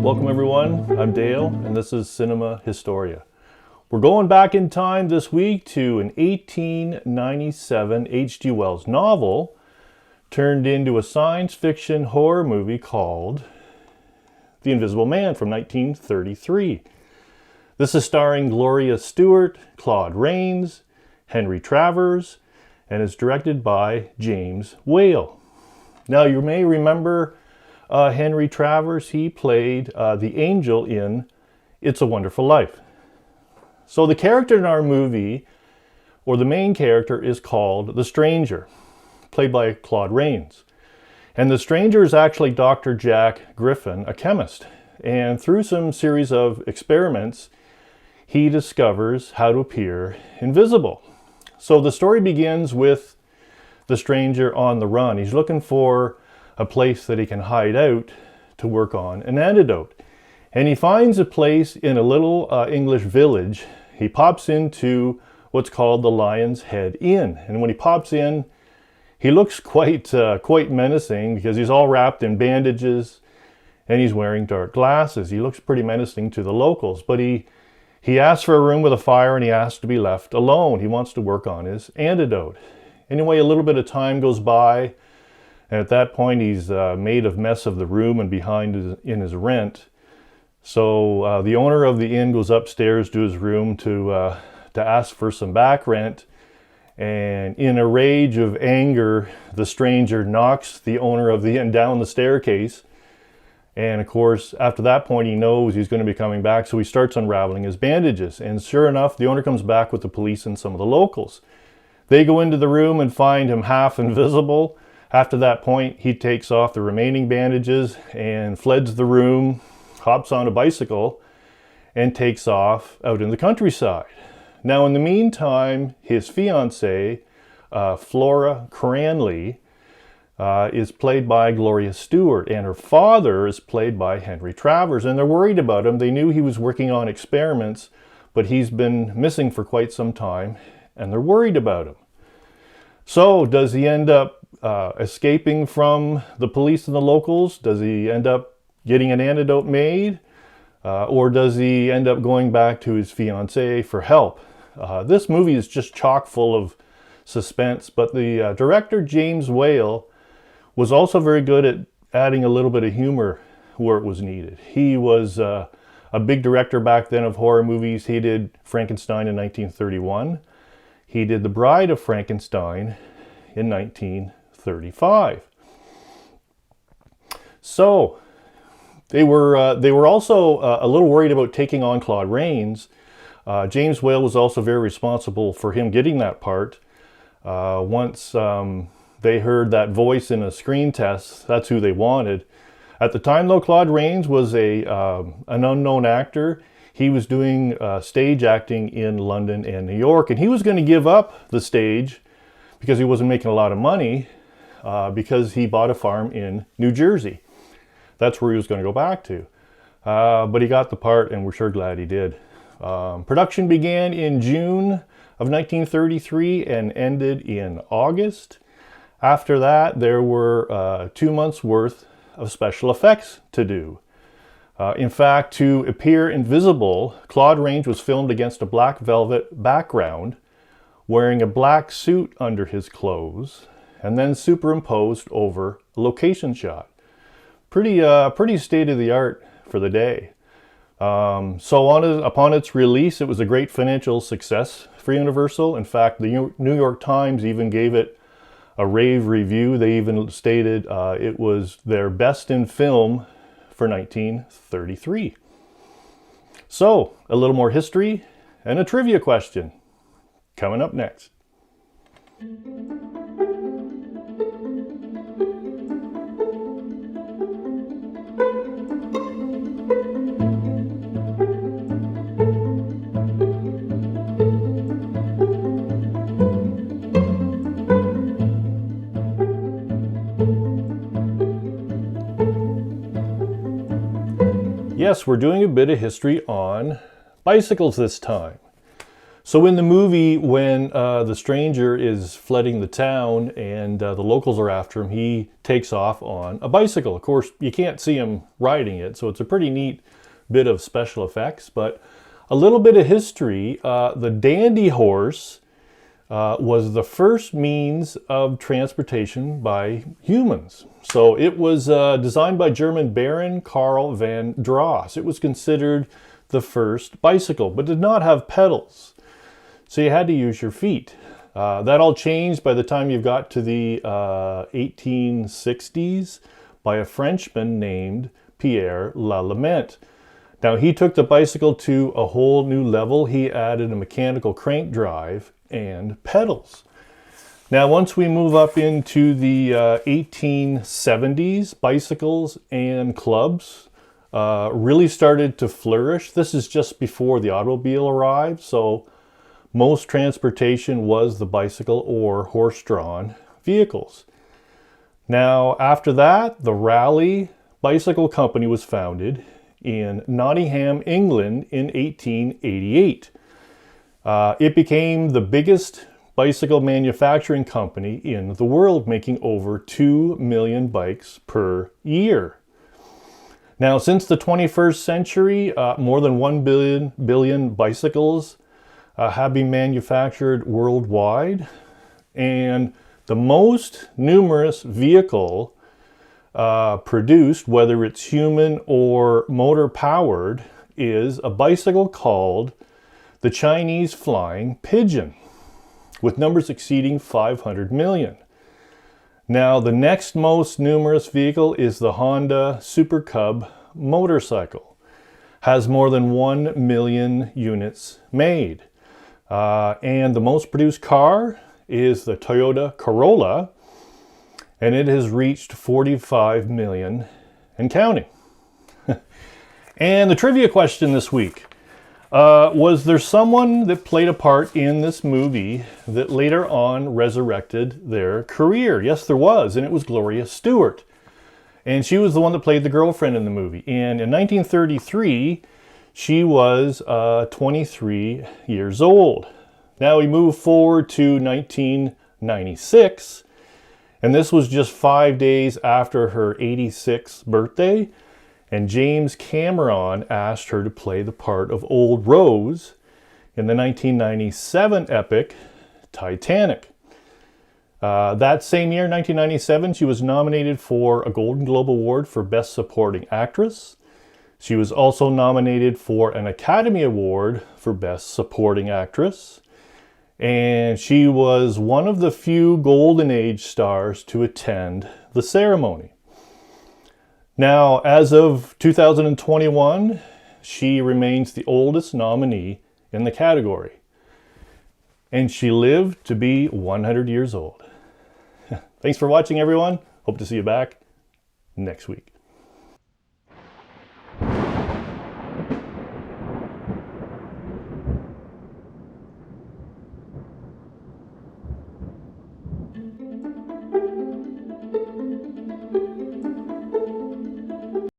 Welcome everyone, I'm Dale and this is CinemaHistoria. We're going back in time this week to an 1897 H.G. Wells novel turned into a science fiction horror movie called The Invisible Man from 1933. This is starring Gloria Stewart, Claude Rains, Henry Travers, and is directed by James Whale. Now you may remember Henry Travers. He played the angel in It's a Wonderful Life. So the character in our movie, or the main character, is called the Stranger, played by Claude Rains. And the Stranger is actually Dr. Jack Griffin, a chemist. And through some series of experiments, he discovers how to appear invisible. So the story begins with the Stranger on the run. He's looking for a place that he can hide out to work on an antidote. And he finds a place in a little English village. He pops into what's called the Lion's Head Inn. And when he pops in, he looks quite menacing because he's all wrapped in bandages and he's wearing dark glasses. He looks pretty menacing to the locals, but he asks for a room with a fire and he asks to be left alone. He wants to work on his antidote. Anyway, a little bit of time goes by, and at that point he's made a mess of the room and behind in his rent. So the owner of the inn goes upstairs to his room to ask for some back rent. And in a rage of anger, the Stranger knocks the owner of the inn down the staircase. And of course, after that point, he knows he's going to be coming back. So he starts unraveling his bandages. And sure enough, the owner comes back with the police and some of the locals. They go into the room and find him half invisible. After that point, he takes off the remaining bandages and fleds the room, hops on a bicycle, and takes off out in the countryside. Now, in the meantime, his fiancée, Flora Cranley, is played by Gloria Stewart, and her father is played by Henry Travers, and they're worried about him. They knew he was working on experiments, but he's been missing for quite some time, and they're worried about him. So, does he end up escaping from the police and the locals? Does he end up getting an antidote made? Or does he end up going back to his fiancée for help? This movie is just chock full of suspense, but the director, James Whale, was also very good at adding a little bit of humor where it was needed. He was a big director back then of horror movies. He did Frankenstein in 1931. He did The Bride of Frankenstein in 1935. So they were also a little worried about taking on Claude Rains. James Whale was also very responsible for him getting that part. Once they heard that voice in a screen test, that's who they wanted. At the time, though, Claude Rains was an unknown actor. He was doing stage acting in London and New York, and he was going to give up the stage because he wasn't making a lot of money because he bought a farm in New Jersey. That's where he was going to go back to. But he got the part, and we're sure glad he did. Production began in June of 1933 and ended in August. After that, there were 2 months worth of special effects to do. In fact, to appear invisible, Claude Rains was filmed against a black velvet background, wearing a black suit under his clothes, and then superimposed over a location shot. Pretty state-of-the-art for the day. Upon its release, it was a great financial success for Universal. In fact, the New York Times even gave it a rave review. They even stated it was their best in film for 1933. So, a little more history and a trivia question coming up next. Yes, we're doing a bit of history on bicycles this time. So in the movie, when the stranger is flooding the town and the locals are after him, he takes off on a bicycle. Of course, you can't see him riding it, so it's a pretty neat bit of special effects. But a little bit of history, the dandy horse was the first means of transportation by humans. So it was designed by German Baron Karl van Dross. It was considered the first bicycle, but did not have pedals. So you had to use your feet. That all changed by the time you got to the 1860s by a Frenchman named Pierre Lallement. Now he took the bicycle to a whole new level. He added a mechanical crank drive and pedals. Now once we move up into the 1870s, bicycles and clubs really started to flourish. This is just before the automobile arrived, so most transportation was the bicycle or horse-drawn vehicles. Now, after that, the Raleigh Bicycle Company was founded in Nottingham, England in 1888. It became the biggest bicycle manufacturing company in the world, making over 2 million bikes per year. Now, since the 21st century, more than 1 billion bicycles have been manufactured worldwide, and the most numerous vehicle produced, whether it's human or motor powered, is a bicycle called the Chinese Flying Pigeon, with numbers exceeding 500 million. Now, the next most numerous vehicle is the Honda Super Cub motorcycle, has more than 1 million units made. And the most produced car is the Toyota Corolla, and it has reached 45 million and counting. And the trivia question this week, was there someone that played a part in this movie that later on resurrected their career? Yes, there was, and it was Gloria Stewart. And she was the one that played the girlfriend in the movie. And in 1933, she was 23 years old. Now we move forward to 1996, and this was just 5 days after her 86th birthday, and James Cameron asked her to play the part of Old Rose in the 1997 epic Titanic. That same year, 1997, she was nominated for a Golden Globe Award for Best Supporting Actress. She was also nominated for an Academy Award for Best Supporting Actress. And she was one of the few Golden Age stars to attend the ceremony. Now, as of 2021, she remains the oldest nominee in the category. And she lived to be 100 years old. Thanks for watching, everyone. Hope to see you back next week.